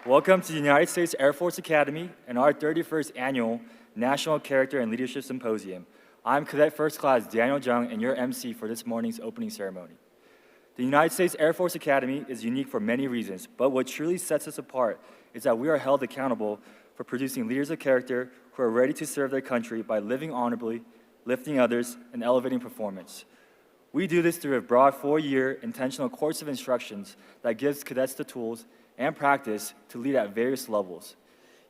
Welcome to the United States Air Force Academy and our 31st Annual National Character and Leadership Symposium. I'm Cadet First Class Daniel Jung and your MC for this morning's opening ceremony. The United States Air Force Academy is unique for many reasons, but what truly sets us apart is that we are held accountable for producing leaders of character who are ready to serve their country by living honorably, lifting others, and elevating performance. We do this through a broad 4-year intentional course of instructions that gives cadets the tools and practice to lead at various levels.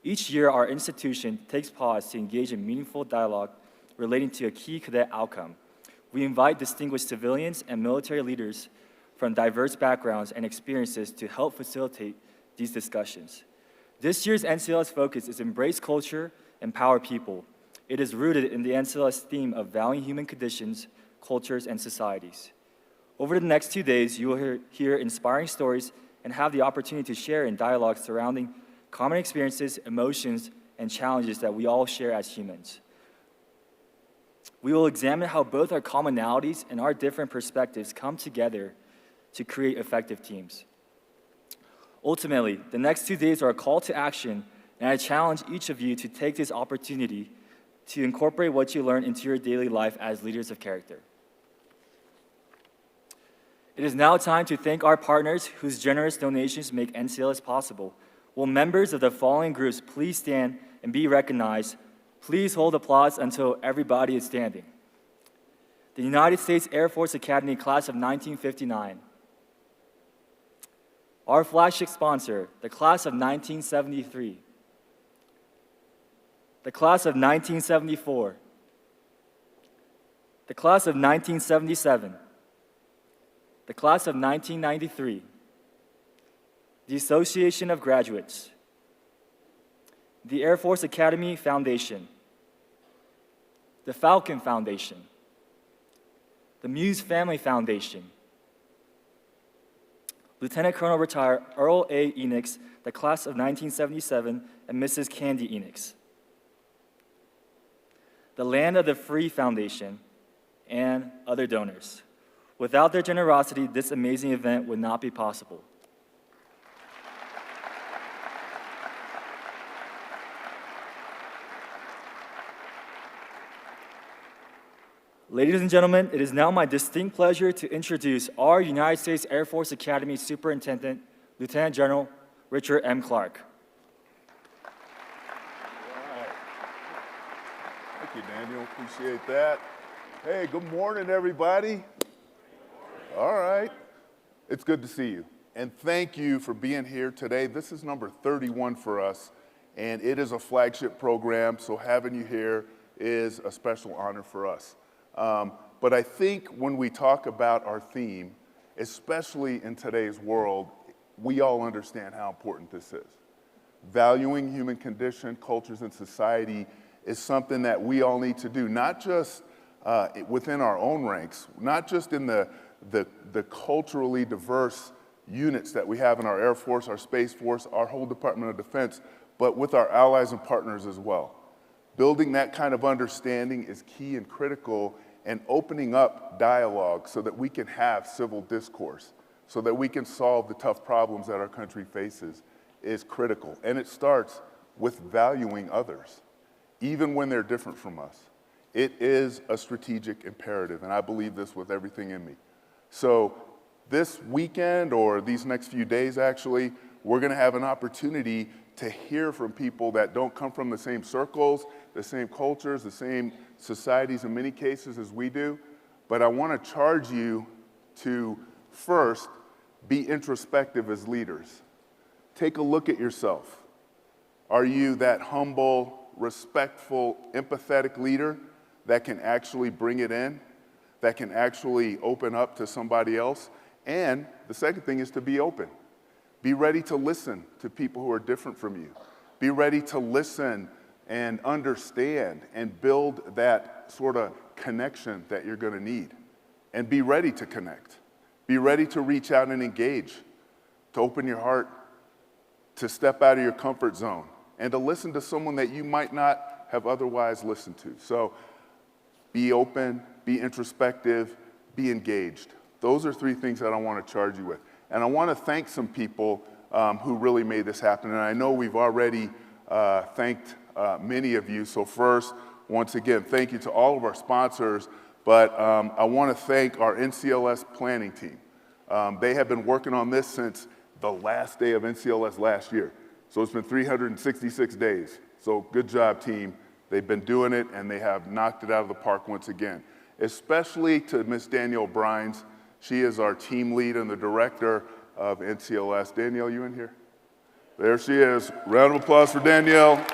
Each year, our institution takes pause to engage in meaningful dialogue relating to a key cadet outcome. We invite distinguished civilians and military leaders from diverse backgrounds and experiences to help facilitate these discussions. This year's NCLS focus is Embrace Culture, Empower People. It is rooted in the NCLS theme of valuing human conditions, cultures, and societies. Over the next 2 days, you will hear inspiring stories and have the opportunity to share in dialogue surrounding common experiences, emotions, and challenges that we all share as humans. We will examine how both our commonalities and our different perspectives come together to create effective teams. Ultimately, the next 2 days are a call to action, and I challenge each of you to take this opportunity to incorporate what you learn into your daily life as leaders of character. It is now time to thank our partners whose generous donations make NCLS possible. Will members of the following groups please stand and be recognized? Please hold applause until everybody is standing. The United States Air Force Academy Class of 1959. Our flagship sponsor, the Class of 1973. The Class of 1974. The Class of 1977. The Class of 1993, the Association of Graduates, the Air Force Academy Foundation, the Falcon Foundation, the Muse Family Foundation, Lieutenant Colonel Retired Earl A. Enix, the Class of 1977, and Mrs. Candy Enix, the Land of the Free Foundation, and other donors. Without their generosity, this amazing event would not be possible. Ladies and gentlemen, it is now my distinct pleasure to introduce our United States Air Force Academy Superintendent, Lieutenant General Richard M. Clark. All right. Thank you, Daniel. Appreciate that. Hey, good morning, everybody. All right. It's good to see you. And thank you for being here today. This is number 31 for us, and it is a flagship program, so having you here is a special honor for us. But I think when we talk about our theme, especially in today's world, we all understand how important this is. Valuing human condition, cultures, and society is something that we all need to do, not just within our own ranks, not just in the culturally diverse units that we have in our Air Force, our Space Force, our whole Department of Defense, but with our allies and partners as well. Building that kind of understanding is key and critical, and opening up dialogue so that we can have civil discourse, so that we can solve the tough problems that our country faces is critical. And it starts with valuing others, even when they're different from us. It is a strategic imperative, and I believe this with everything in me. So this weekend, or these next few days actually, we're gonna have an opportunity to hear from people that don't come from the same circles, the same cultures, the same societies in many cases as we do. But I wanna charge you to first be introspective as leaders. Take a look at yourself. Are you that humble, respectful, empathetic leader that can actually bring it in, that can actually open up to somebody else? And the second thing is to be open. Be ready to listen to people who are different from you. Be ready to listen and understand and build that sort of connection that you're gonna need. And be ready to connect. Be ready to reach out and engage, to open your heart, to step out of your comfort zone, and to listen to someone that you might not have otherwise listened to. So be open, be introspective, be engaged. Those are three things that I want to charge you with. And I want to thank some people who really made this happen. And I know we've already thanked many of you. So first, once again, thank you to all of our sponsors, but I want to thank our NCLS planning team. They have been working on this since the last day of NCLS last year. So it's been 366 days. So good job, team. They've been doing it, and they have knocked it out of the park once again. Especially to Miss Danielle Brines. She is our team lead and the director of NCLS. Danielle, you in here? There she is. Round of applause for Danielle.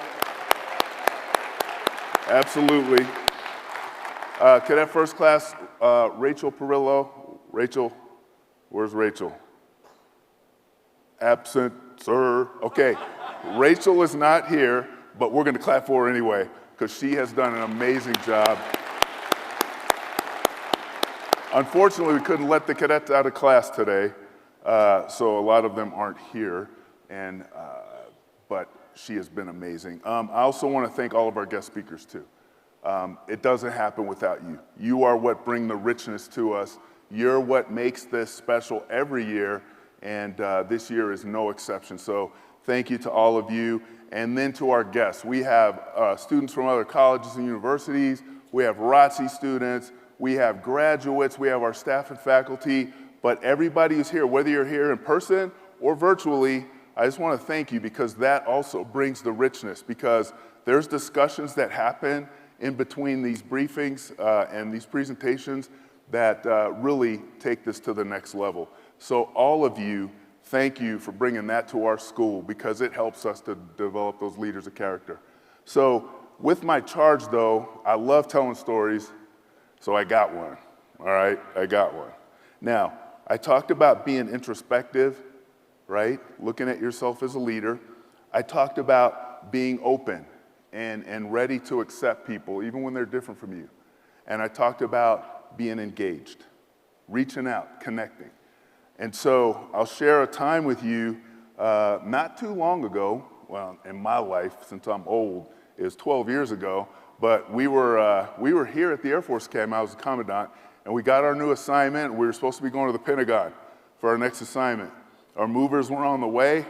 Absolutely. Cadet First Class, Rachel Perillo. Rachel, where's Rachel? Absent, sir. Okay, Rachel is not here, but we're gonna clap for her anyway, because she has done an amazing job. Unfortunately, we couldn't let the cadets out of class today, so a lot of them aren't here, but she has been amazing. I also want to thank all of our guest speakers too. It doesn't happen without you. You are what bring the richness to us. You're what makes this special every year, and this year is no exception. So thank you to all of you. And then to our guests. We have students from other colleges and universities. We have ROTC students. We have graduates. We have our staff and faculty. But everybody who's here, whether you're here in person or virtually, I just want to thank you, because that also brings the richness, because there's discussions that happen in between these briefings and these presentations that really take this to the next level. So all of you, thank you for bringing that to our school, because it helps us to develop those leaders of character. So with my charge though, I love telling stories, so I got one, all right? I got one. Now, I talked about being introspective, right? Looking at yourself as a leader. I talked about being open and ready to accept people, even when they're different from you. And I talked about being engaged, reaching out, connecting. And so I'll share a time with you not too long ago, well, in my life, since I'm old, it was 12 years ago, but we were here at the Air Force Academy. I was a commandant, and we got our new assignment. We were supposed to be going to the Pentagon for our next assignment. Our movers were on the way,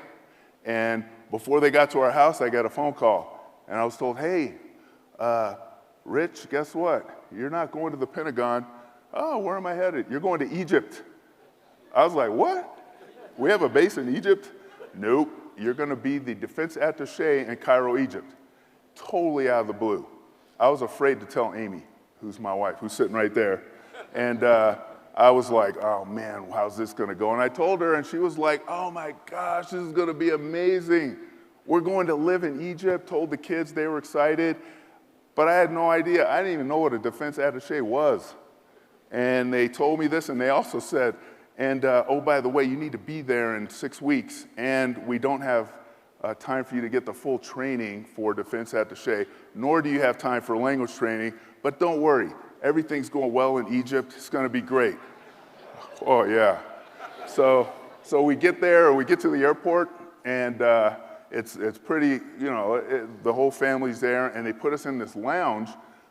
and before they got to our house, I got a phone call, and I was told, hey, Rich, guess what? You're not going to the Pentagon. Oh, where am I headed? You're going to Egypt. I was like, what? We have a base in Egypt? Nope, you're gonna be the defense attaché in Cairo, Egypt. Totally out of the blue. I was afraid to tell Amy, who's my wife, who's sitting right there. And I was like, oh man, how's this gonna go? And I told her, and she was like, oh my gosh, this is gonna be amazing. We're going to live in Egypt. Told the kids, they were excited. But I had no idea. I didn't even know what a defense attaché was. And they told me this, and they also said, and oh, by the way, you need to be there in 6 weeks, and we don't have time for you to get the full training for defense attaché, nor do you have time for language training, but don't worry, everything's going well in Egypt, it's gonna be great. Oh yeah. So we get there, or we get to the airport, and it's pretty, you know, the whole family's there, and they put us in this lounge,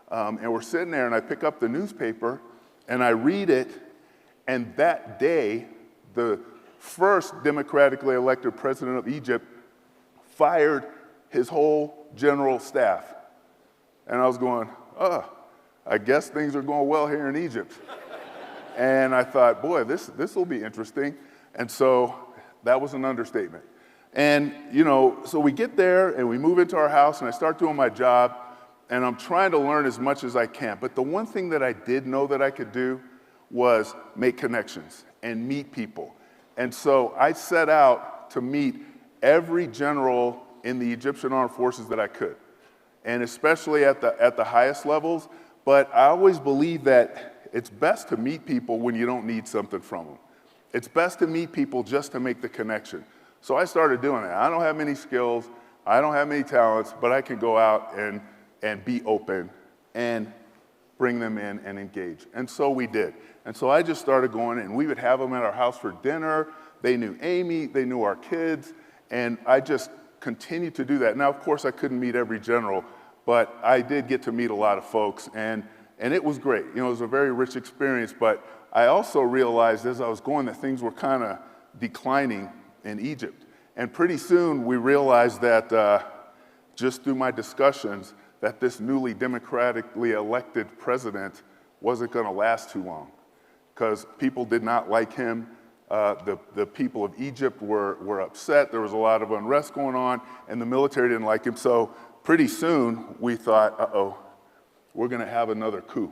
and we're sitting there, and I pick up the newspaper, and I read it, and that day, the first democratically elected president of Egypt fired his whole general staff. And I was going, oh, I guess things are going well here in Egypt. And I thought, boy, this will be interesting. And so that was an understatement. And, you know, so we get there and we move into our house and I start doing my job and I'm trying to learn as much as I can. But the one thing that I did know that I could do was make connections and meet people. And so I set out to meet every general in the Egyptian armed forces that I could, and especially at the highest levels. But I always believe that it's best to meet people when you don't need something from them. It's best to meet people just to make the connection. So I started doing that. I don't have many skills, I don't have many talents, but I can go out and be open and bring them in and engage. And so we did. And so I just started going, and we would have them at our house for dinner. They knew Amy, they knew our kids, and I just continued to do that. Now, of course, I couldn't meet every general, but I did get to meet a lot of folks, and it was great. You know, it was a very rich experience, but I also realized as I was going that things were kind of declining in Egypt. And pretty soon we realized that just through my discussions that this newly democratically elected president wasn't going to last too long because people did not like him. The people of Egypt were upset. There was a lot of unrest going on, and the military didn't like him. So pretty soon we thought, uh-oh, we're going to have another coup.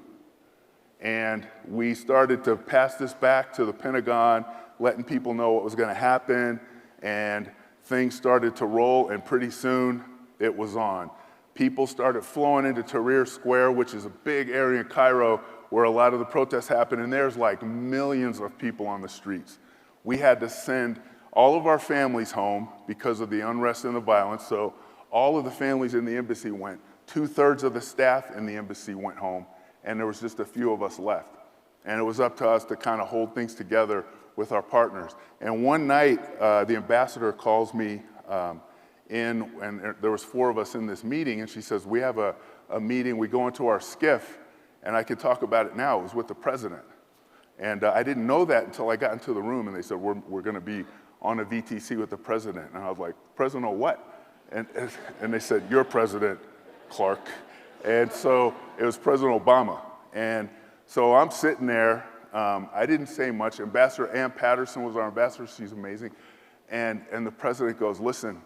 And we started to pass this back to the Pentagon, letting people know what was going to happen, and things started to roll, and pretty soon it was on. People started flowing into Tahrir Square, which is a big area in Cairo where a lot of the protests happen, and there's like millions of people on the streets. We had to send all of our families home because of the unrest and the violence, so all of the families in the embassy went. 2/3 of the staff in the embassy went home, and there was just a few of us left. And it was up to us to kind of hold things together with our partners. And one night, the ambassador calls me in, and there was 4 of us in this meeting, and she says, we have a meeting, we go into our skiff, and I can talk about it now, it was with the president. And I didn't know that until I got into the room, and they said, we're gonna be on a VTC with the president. And I was like, president of what? And they said, you're president, Clark. And so it was President Obama. And so I'm sitting there, I didn't say much. Ambassador Ann Patterson was our ambassador, she's amazing. And the president goes, listen,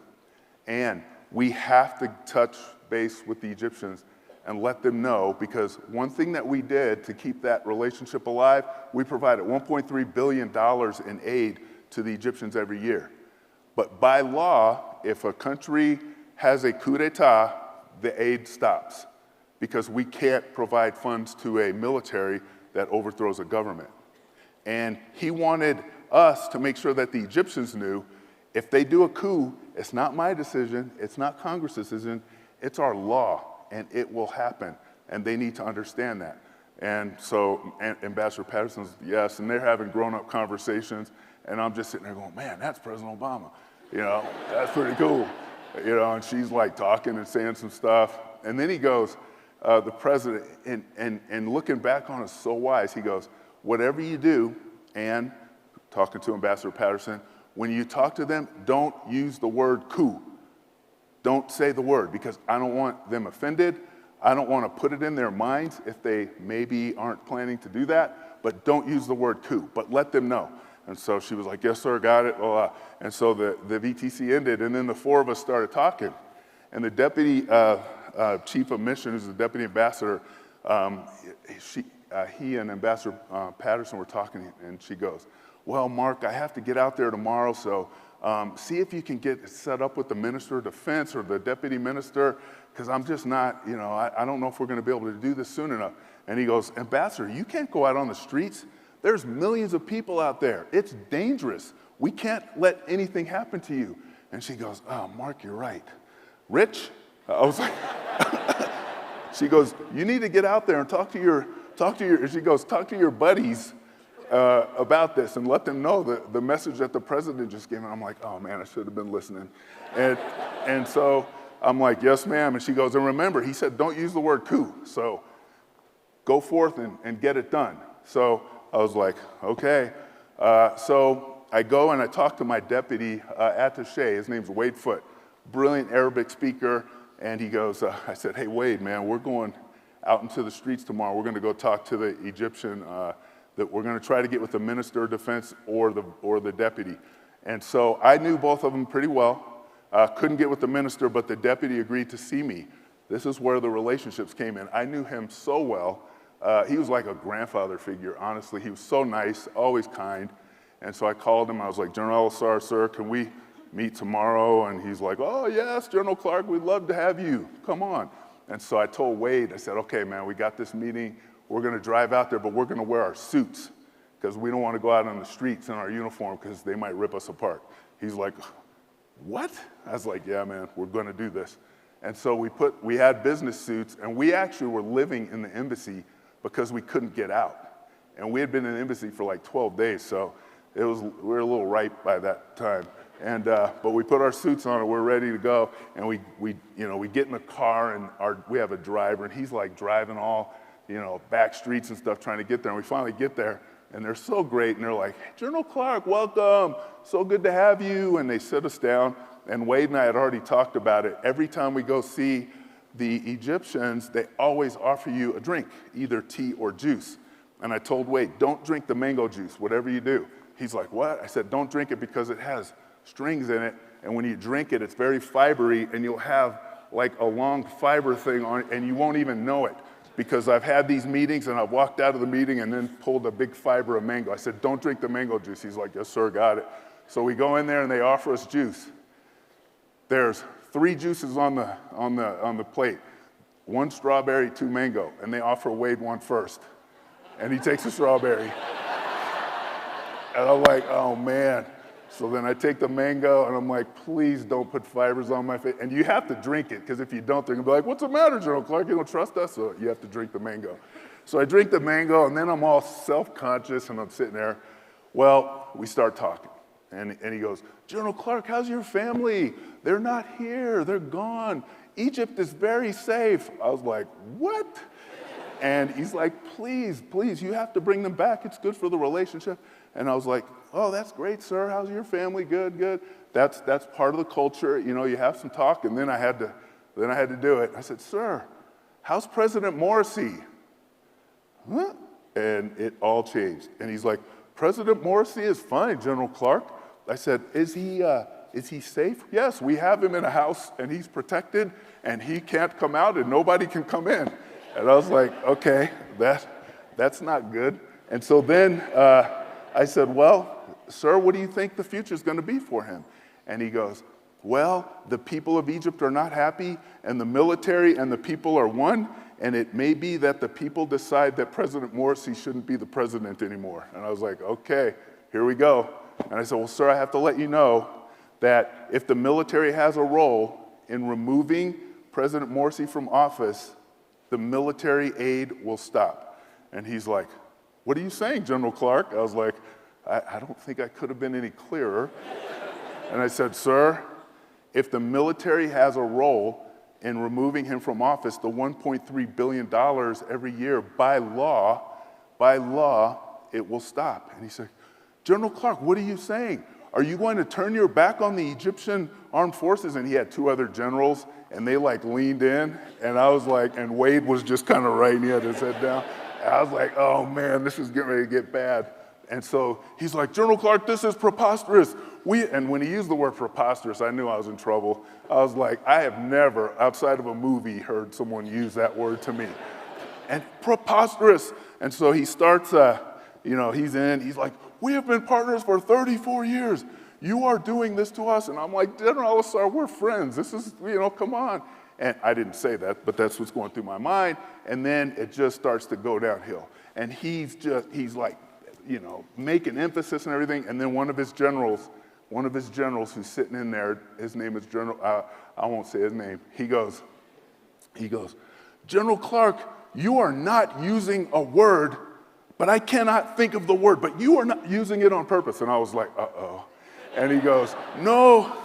Ann, we have to touch base with the Egyptians and let them know, because one thing that we did to keep that relationship alive, we provided $1.3 billion in aid to the Egyptians every year. But by law, if a country has a coup d'etat, the aid stops, because we can't provide funds to a military that overthrows a government. And he wanted us to make sure that the Egyptians knew, if they do a coup, it's not my decision, it's not Congress's decision, it's our law, and it will happen, and they need to understand that. And so Ambassador Patterson's, yes, and they're having grown-up conversations, and I'm just sitting there going, man, that's President Obama, you know, that's pretty cool, you know, and she's like talking and saying some stuff, and then he goes, the president, and looking back on it, so wise, he goes, whatever you do, and talking to Ambassador Patterson, when you talk to them, don't use the word coup. Don't say the word, because I don't want them offended. I don't want to put it in their minds if they maybe aren't planning to do that, but don't use the word coup, but let them know. And so she was like, yes, sir, got it. And so the VTC ended, and then the 4 of us started talking. And the deputy chief of mission, who's the deputy ambassador, he and Ambassador Patterson were talking, and she goes, well, Mark, I have to get out there tomorrow, so see if you can get set up with the Minister of Defense or the Deputy Minister, because I'm just not, you know, I don't know if we're going to be able to do this soon enough. And he goes, Ambassador, you can't go out on the streets. There's millions of people out there. It's dangerous. We can't let anything happen to you. And she goes, oh, Mark, you're right. Rich? I was like, she goes, you need to get out there and talk to your buddies about this and let them know the message that the president just gave. And I'm like, oh man, I should have been listening. And so I'm like, yes, ma'am. And she goes, and remember, he said, don't use the word coup. So go forth and get it done. So I was like, okay. So I go and I talk to my deputy attaché. His name's Wade Foote, brilliant Arabic speaker. And he goes, I said, hey, Wade, man, we're going out into the streets tomorrow. We're going to go talk to the Egyptian, that we're going to try to get with the Minister of Defense or the deputy. And so I knew both of them pretty well. Couldn't get with the minister, but the deputy agreed to see me. This is where the relationships came in. I knew him so well. He was like a grandfather figure, honestly. He was so nice, always kind. And so I called him. I was like, General Ellsworth, sir, can we meet tomorrow? And he's like, oh, yes, General Clark, we'd love to have you. Come on. And so I told Wade, I said, okay, man, we got this meeting. We're going to drive out there, but we're going to wear our suits because we don't want to go out on the streets in our uniform because they might rip us apart. He's like, what? I was like, yeah, man, we're going to do this. And so we had business suits, and we actually were living in the embassy because we couldn't get out. And we had been in the embassy for like 12 days, so we were a little ripe by that time. And but we put our suits on and we're ready to go. And we get in the car, and we have a driver, and he's like driving all back streets and stuff trying to get there. And we finally get there, And they're so great, and they're like, General Clark, welcome, so good to have you. And they sit us down, and Wade and I had already talked about it. Every time we go see the Egyptians, they always offer you a drink, either tea or juice. And I told Wade, don't drink the mango juice, whatever you do. He's like, what? I said, don't drink it because it has strings in it, and when you drink it, it's very fibery, and you'll have like a long fiber thing on it, and you won't even know it. Because I've had these meetings, and I've walked out of the meeting and then pulled a big fiber of mango. I said, don't drink the mango juice. He's like, yes, sir, got it. So we go in there, and they offer us juice. There's 3 juices on the plate. 1 strawberry, 2 mango, and they offer Wade one first. And he takes a strawberry. And I'm like, oh, man. So then I take the mango, and I'm like, please don't put fibers on my face. And you have to drink it, because if you don't, they're going to be like, what's the matter, General Clark? You don't trust us? So you have to drink the mango. So I drink the mango, and then I'm all self-conscious, and I'm sitting there. Well, we start talking. And he goes, General Clark, how's your family? They're not here. They're gone. Egypt is very safe. I was like, what? And he's like, please, please, you have to bring them back. It's good for the relationship. And I was like, oh, that's great, sir. How's your family? Good, good. That's part of the culture. You know, you have some talk. And then I had to do it. I said, sir, how's President Morsi? Huh? And it all changed. And he's like, President Morsi is fine, General Clark. I said, is he safe? Yes, we have him in a house, and he's protected, and he can't come out, and nobody can come in. And I was like, okay, that's not good. And so then I said, well, sir, what do you think the future is going to be for him? And he goes, well, the people of Egypt are not happy, and the military and the people are one, and it may be that the people decide that President Morsi shouldn't be the president anymore. And I was like, okay, here we go. And I said, well, sir, I have to let you know that if the military has a role in removing President Morsi from office, the military aid will stop. And he's like, what are you saying, General Clark? I was like, I don't think I could have been any clearer. And I said, sir, if the military has a role in removing him from office, the $1.3 billion every year by law, it will stop. And he said, General Clark, what are you saying? Are you going to turn your back on the Egyptian armed forces? And he had 2 other generals, and they like leaned in, and I was like, and Wade was just kind of right, and he had his head down. And I was like, oh man, this is getting ready to get bad. And so he's like, General Clark, this is preposterous. And when he used the word preposterous, I knew I was in trouble. I was like, I have never, outside of a movie, heard someone use that word to me. And preposterous. And so he starts, he's like, we have been partners for 34 years. You are doing this to us. And I'm like, General, sir, we're friends. This is, come on. And I didn't say that, but that's what's going through my mind. And then it just starts to go downhill. And he's like, making emphasis and everything. And then one of his generals who's sitting in there, his name is General, I won't say his name. He goes, General Clark, you are not using a word, but I cannot think of the word, but you are not using it on purpose. And I was like, uh-oh. And he goes, no,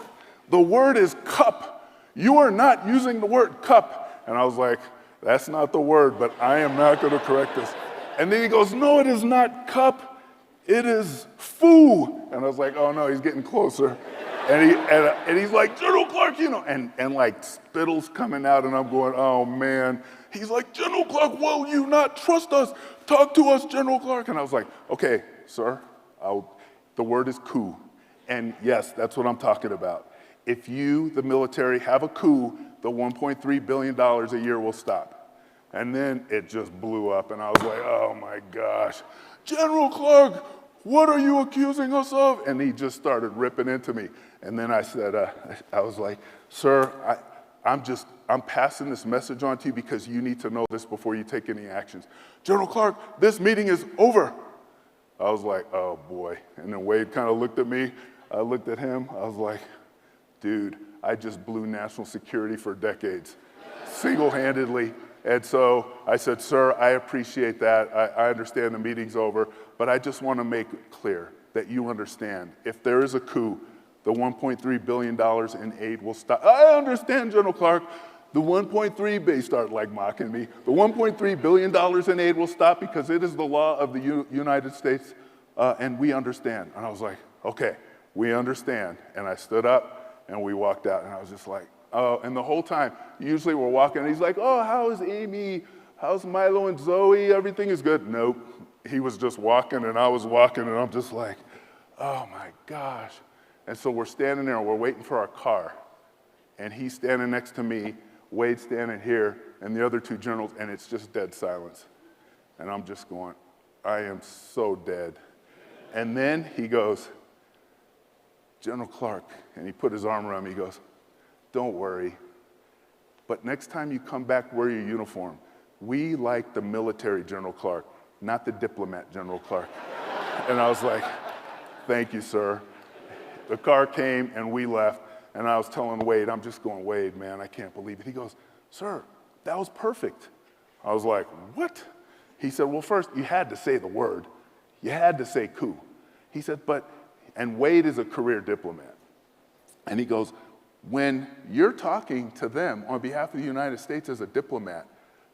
the word is cup. You are not using the word cup. And I was like, that's not the word, but I am not going to correct this. And then he goes, no, it is not cup. It is foo. And I was like, oh no, he's getting closer. And he's like, General Clark, and like spittle's coming out, and I'm going, oh man. He's like, General Clark, will you not trust us? Talk to us, General Clark. And I was like, okay, sir, the word is coup. And yes, that's what I'm talking about. If you, the military, have a coup, the $1.3 billion a year will stop. And then it just blew up, and I was like, oh my gosh. General Clark, what are you accusing us of? And he just started ripping into me. And then I said, I was like, sir, I'm passing this message on to you because you need to know this before you take any actions. General Clark, this meeting is over. I was like, oh boy. And then Wade kind of looked at me. I looked at him. I was like, dude, I just blew national security for decades, single-handedly. And so I said, sir, I appreciate that. I understand the meeting's over, but I just want to make it clear that you understand. If there is a coup, the $1.3 billion in aid will stop. I understand, General Clark. The 1.3, they start like mocking me. The $1.3 billion in aid will stop because it is the law of the United States, and we understand. And I was like, okay, we understand. And I stood up and we walked out, and I was just like, oh, and the whole time, usually we're walking, and he's like, oh, how's Amy? How's Milo and Zoe? Everything is good. Nope. He was just walking, and I was walking, and I'm just like, oh my gosh. And so we're standing there, and we're waiting for our car. And he's standing next to me, Wade's standing here, and the other two generals, and it's just dead silence. And I'm just going, I am so dead. And then he goes, General Clark, and he put his arm around me, he goes, don't worry, but next time you come back, wear your uniform. We like the military General Clark, not the diplomat General Clark. And I was like, thank you, sir. The car came and we left, and I was telling Wade, I'm just going, Wade, man, I can't believe it. He goes, sir, that was perfect. I was like, what? He said, well, first, you had to say the word. You had to say coup. He said, and Wade is a career diplomat. And he goes, when you're talking to them on behalf of the United States as a diplomat,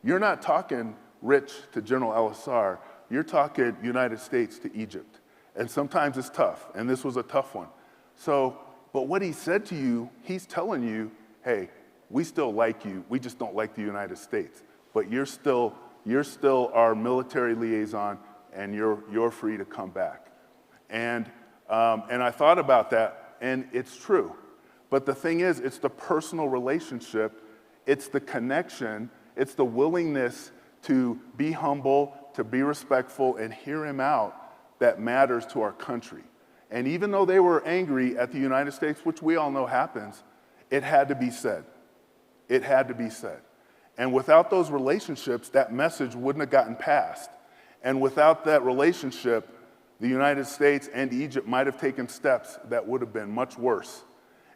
you're not talking Rich to General LSR, you're talking United States to Egypt. And sometimes it's tough, and this was a tough one. So, but what he said to you, he's telling you, hey, we still like you, we just don't like the United States. But you're still our military liaison, and you're free to come back. And I thought about that, and it's true. But the thing is, it's the personal relationship, it's the connection, it's the willingness to be humble, to be respectful, and hear him out that matters to our country. And even though they were angry at the United States, which we all know happens, it had to be said. It had to be said. And without those relationships, that message wouldn't have gotten passed. And without that relationship, the United States and Egypt might have taken steps that would have been much worse.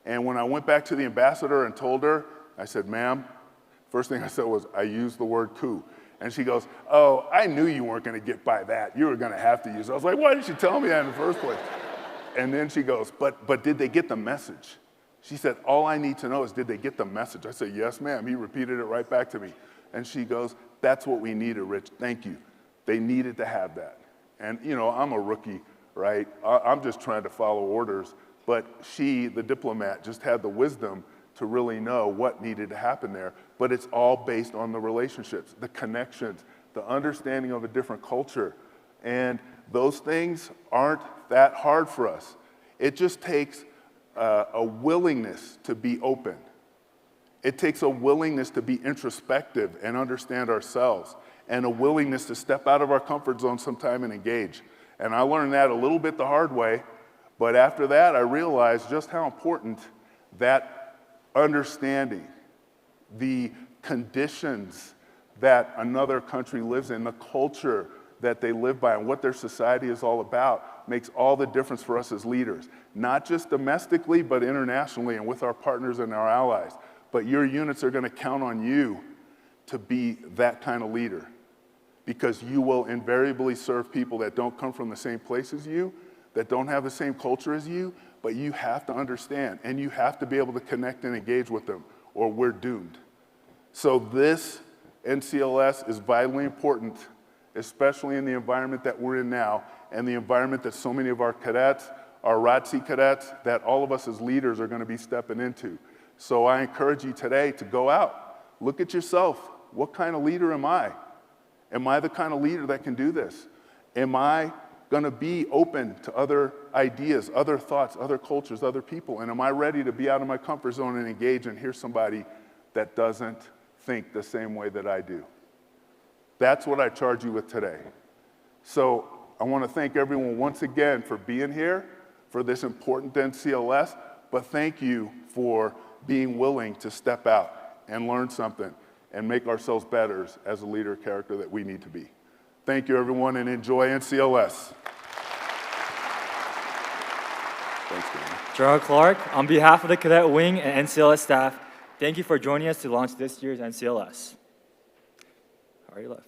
And when I went back to the ambassador and told her, I said, ma'am, first thing I said was, I used the word coup. And she goes, oh, I knew you weren't going to get by that. You were going to have to use it. I was like, why didn't you tell me that in the first place? And then she goes, but did they get the message? She said, all I need to know is, did they get the message? I said, yes, ma'am. He repeated it right back to me. And she goes, that's what we needed, Rich. Thank you. They needed to have that. And, you know, I'm a rookie, right? I'm just trying to follow orders. But she, the diplomat, just had the wisdom to really know what needed to happen there. But it's all based on the relationships, the connections, the understanding of a different culture. And those things aren't that hard for us. It just takes a willingness to be open. It takes a willingness to be introspective and understand ourselves, and a willingness to step out of our comfort zone sometime and engage. And I learned that a little bit the hard way, but after that I realized just how important that understanding, the conditions that another country lives in, the culture that they live by, and what their society is all about makes all the difference for us as leaders, not just domestically, but internationally and with our partners and our allies. But your units are going to count on you to be that kind of leader, because you will invariably serve people that don't come from the same place as you, that don't have the same culture as you, but you have to understand, and you have to be able to connect and engage with them, or we're doomed. So this NCLS is vitally important, especially in the environment that we're in now, and the environment that so many of our cadets, our ROTC cadets, that all of us as leaders are going to be stepping into. So I encourage you today to go out, look at yourself. What kind of leader am I? Am I the kind of leader that can do this? Am I going to be open to other ideas, other thoughts, other cultures, other people? And am I ready to be out of my comfort zone and engage and hear somebody that doesn't think the same way that I do? That's what I charge you with today. So I want to thank everyone once again for being here for this important NCLS, but thank you for being willing to step out and learn something and make ourselves better as a leader character that we need to be. Thank you, everyone, and enjoy NCLS. Thanks, Dan. General Clark, on behalf of the Cadet Wing and NCLS staff, thank you for joining us to launch this year's NCLS. Already left.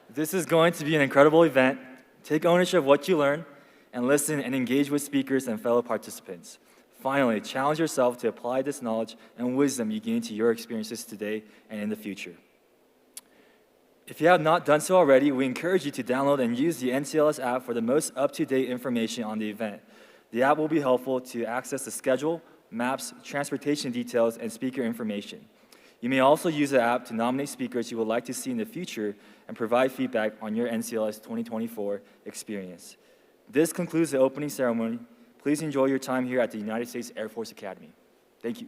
This is going to be an incredible event. Take ownership of what you learn and listen and engage with speakers and fellow participants. finally, challenge yourself to apply this knowledge and wisdom you gain to your experiences today and in the future. If you have not done so already, we encourage you to download and use the NCLS app for the most up-to-date information on the event. The app will be helpful to access the schedule, maps, transportation details, and speaker information. You may also use the app to nominate speakers you would like to see in the future and provide feedback on your NCLS 2024 experience. This concludes the opening ceremony. Please enjoy your time here at the United States Air Force Academy. Thank you.